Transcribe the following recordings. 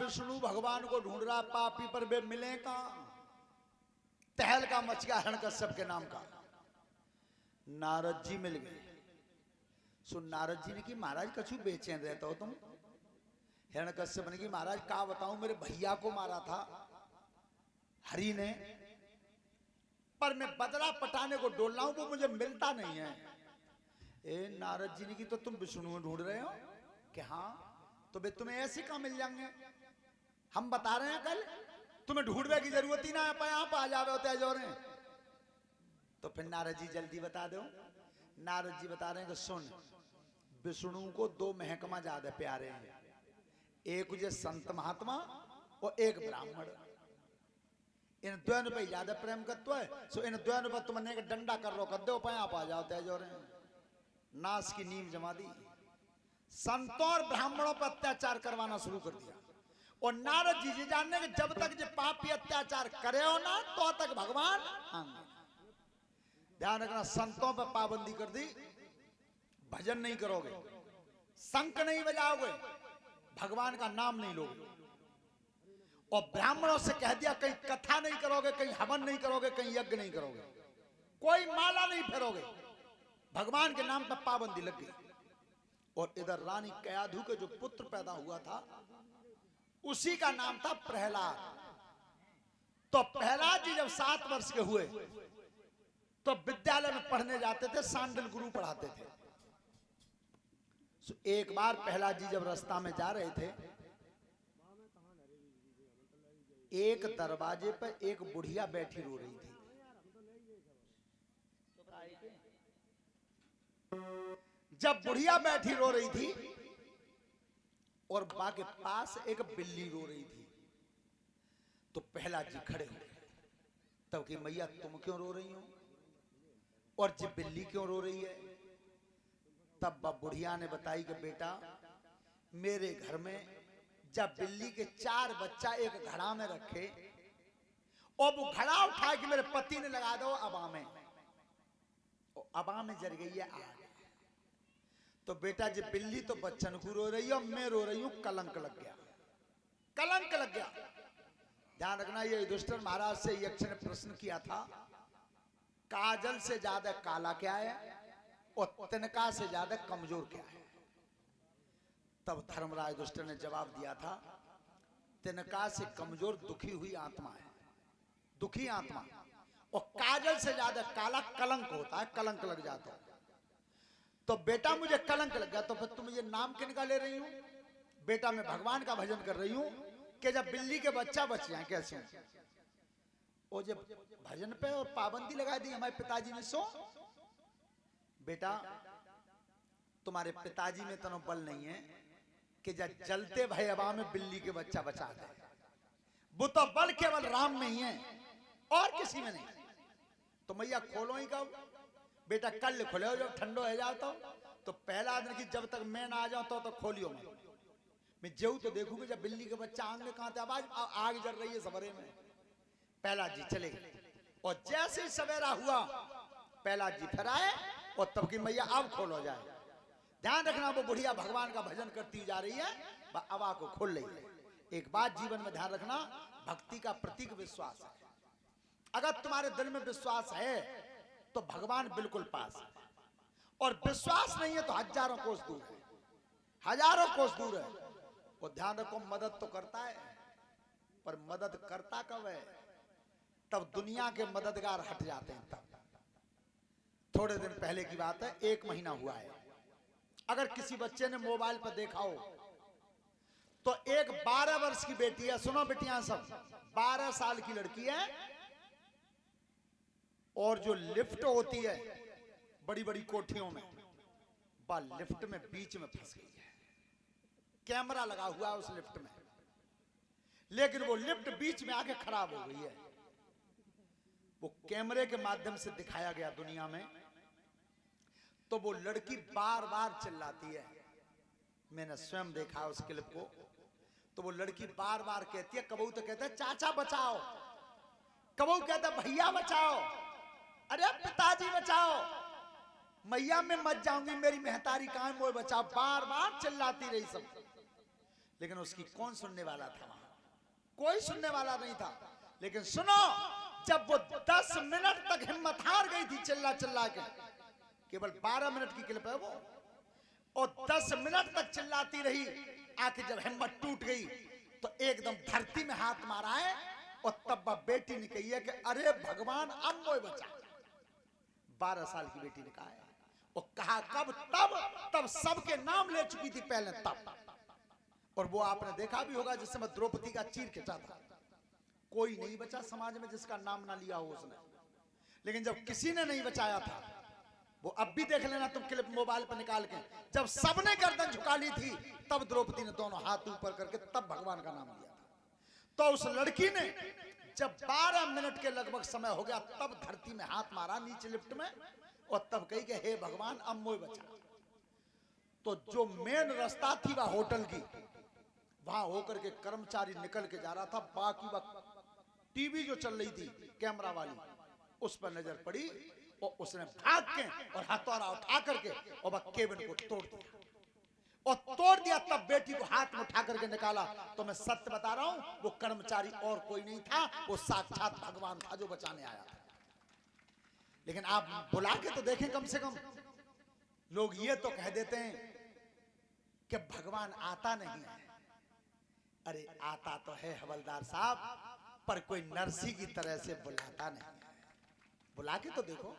विष्णु भगवान को ढूंढ रहा पापी पर वे मिले कहां। तहल का मच गया हिरण्यकश्यप के नाम का। नारद जी मिल गए। सुन नारद जी ने कि महाराज कछु बेचैन रहता हो तुम। हिरण्यकश्यप ने कि महाराज का बताऊं, मेरे भैया को मारा था हरि ने, पर मैं बदला पटाने को डोल रहा हूं, वो मुझे मिलता नहीं है। ए नारद जी ने कि तो तुम विष्णु में ढूंढ रहे हो कि हाँ, तो वे तुम्हें ऐसे कहां मिल जाएंगे। हम बता रहे हैं कल, तुम्हें ढूंढने की जरूरत ही ना है, आप आ जावे होते जो रहे। तो फिर नारद जी जल्दी बता दो। नारद जी बता रहे हैं कि सुन, विष्णु को दो महकमा ज्यादा प्यारे हैं, एक जो संत महात्मा और एक ब्राह्मण। इन दोनों पे ज्यादा प्रेम करते है। सो इन दोनों पर तुमने एक डंडा कर रो कर दो, आप आ जाओ तेज हो रहे। नाश की नींव जमा दी, संतों और ब्राह्मणों पर अत्याचार करवाना शुरू कर दिया। और नारद जी जानने के जब तक जो पापी अत्याचार करे हो ना, तो तक भगवान ध्यान रखना, संतों पर पाबंदी कर दी, भजन नहीं करोगे, शंख नहीं बजाओगे, भगवान का नाम नहीं लोगे। और ब्राह्मणों से कह दिया कहीं कथा नहीं करोगे, कहीं हवन नहीं करोगे, कहीं यज्ञ नहीं करोगे, कोई माला नहीं फेरोगे, भगवान के नाम पर पाबंदी लग गई। और इधर रानी कयाधु के जो पुत्र पैदा हुआ था, उसी का नाम था प्रहलाद। तो प्रहलाद जी जब 7 वर्ष के हुए तो विद्यालय में पढ़ने जाते थे, सांडल गुरु पढ़ाते थे। एक बार प्रहलाद जी जब रास्ता में जा रहे थे, एक दरवाजे पर एक बुढ़िया बैठी रो रही थी। जब बुढ़िया बैठी रो रही थी और बा के पास एक बिल्ली रो रही थी, तो प्रहलाद जी खड़े हुए। तब कि मैया तुम क्यों रो रही हो और जी बिल्ली क्यों रो रही है। तब बुढ़िया ने बताई कि बेटा, मेरे घर में जब बिल्ली के 4 बच्चा एक घड़ा में रखे और वो घड़ा उठा के मेरे पति ने लगा दो अबा में, और अबा में जल गई है आग। तो बेटा जी बिल्ली तो बच्चन को रो रही है और मैं रो रही हूं, कलंक लग गया, कलंक लग गया। ध्यान रखना, ये युधिष्ठिर महाराज से यक्ष ने प्रश्न किया था, काजल से ज्यादा काला क्या है और तिनका से ज्यादा कमजोर क्या है। तब धर्मराज युधिष्ठिर ने जवाब दिया था, तिनका से कमजोर दुखी हुई आत्मा है, दुखी आत्मा, और काजल से ज्यादा काला कलंक होता है, कलंक लग जाता है। तो बेटा मुझे कलंक लग गया, तो फिर तुम ये नाम किनका ले रही हूं। बेटा मैं भगवान का भजन कर रही हूं कि जब बिल्ली के बच्चा बच जाए कैसे। और जब भजन पे और पाबंदी लगा दी हमारे पिताजी ने, सो बेटा तुम्हारे पिताजी में तनो बल नहीं है कि जब जलते भयवा में बिल्ली के बच्चा बचा दे। वो तो बल केवल राम में ही है और किसी में नहीं। तो मैया खोलो ही कब। बेटा कल खोले हो, जब ठंडो हो जाता तो पहला दिन की जब तक मैं ना आ जाऊं तो खोलियो मत। मैं जेऊ तो देखूंगी जब बिल्ली के बच्चा आंग में कहां थे, आवाज आग जल रही है सवेरे में। पहला जी चले गए और जैसे ही सवेरा हुआ पहला जी फिर आए और तब की मैया अब खोलो जाए। ध्यान रखना, वो बुढ़िया भगवान का भजन करती जा रही है, अवा को खोल रही है। एक बात जीवन में ध्यान रखना, भक्ति का प्रतीक विश्वास है। अगर तुम्हारे दिल में विश्वास है तो भगवान बिल्कुल पास है, और विश्वास नहीं है तो हजारों कोस दूर है, हजारों कोस दूर है। और ध्यान रखो, मदद तो करता है, पर मदद करता कब है, तब दुनिया के मददगार हट जाते हैं। तब थोड़े दिन पहले की बात है, 1 महीना हुआ है। अगर किसी बच्चे ने मोबाइल पर देखा हो तो एक 12 वर्ष की बेटी है, सुनो बेटियां सब, 12 साल की लड़की है, और जो लिफ्ट होती है बड़ी बड़ी कोठियों में, वह लिफ्ट में बीच में फंस गई है। कैमरा लगा हुआ है उस लिफ्ट में, लेकिन वो लिफ्ट बीच में आके खराब हो गई है। वो कैमरे के माध्यम से दिखाया गया दुनिया में, तो वो लड़की बार बार चिल्लाती है। मैंने स्वयं देखा उस क्लिप को। तो वो लड़की बार बार कहती है, कबू तो कहता है चाचा बचाओ, कबू कहता है भैया बचाओ, अरे पिताजी बचाओ, मैया मैं मत जाऊंगी, मेरी महतारी कहां है, मोए बचाओ, बार बार चिल्लाती रही सब। लेकिन उसकी कौन सुनने वाला था? वहां कोई सुनने वाला नहीं था। लेकिन सुनो, जब वो 10 मिनट तक हिम्मत हार गई थी चिल्ला चिल्ला के, केवल 12 मिनट की क्लिप है वो, और 10 मिनट तक चिल्लाती रही, आके जब हिम्मत टूट गई तो एकदम धरती में हाथ मारा है, और तब बेटी ने कही है कि अरे भगवान अब मोए बचा। 12 साल की बेटी ने कहा है। और कहा कब? तब सबके नाम ले चुकी थी पहले तब। और वो आपने देखा भी होगा जिस समय द्रौपदी का चीर खींचा था, कोई नहीं बचा समाज में जिसका नाम ना लिया हो उसने। लेकिन जब किसी ने नहीं बचाया था, वो अब भी देख लेना तुम क्लिप मोबाइल पर निकाल के, जब सबने गर्दन झुका ली थी तब द्रौपदी ने दोनों हाथ ऊपर करके तब भगवान का नाम लिया था। तो उस लड़की ने जब 12 मिनट के लगभग समय हो गया तब धरती में हाथ मारा नीचे लिफ्ट में, और तब कही कि हे भगवान अब मोए बचा। तो जो मेन रास्ता थी वह होटल की, वहां होकर के कर्मचारी निकल के जा रहा था, बाकी वक्त टीवी जो चल रही थी कैमरा वाली उस पर नजर पड़ी, और उसने भाग के और हथौड़ा उठा करके और वह केबिन को तोड़ दिया, और तोड़ दिया। तब बेटी को हाथ में उठा करके निकाला। तो मैं सत्य बता रहा हूं, वो कर्मचारी और कोई नहीं था, वो साक्षात भगवान था जो बचाने आया था। लेकिन आप बुला के तो देखें, कम से कम लोग ये तो कह देते हैं कि भगवान आता नहीं है। अरे आता तो है हवलदार साहब, पर कोई नरसी की तरह से बुलाता नहीं। बुला के तो देखो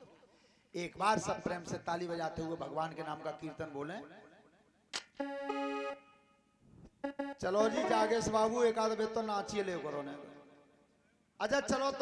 एक बार, सब प्रेम से ताली बजाते हुए भगवान के नाम का कीर्तन बोलें। चलो जी जागेश बाबू, एक आध बेर तो नाचिए ले करो ने। अच्छा चलो तुम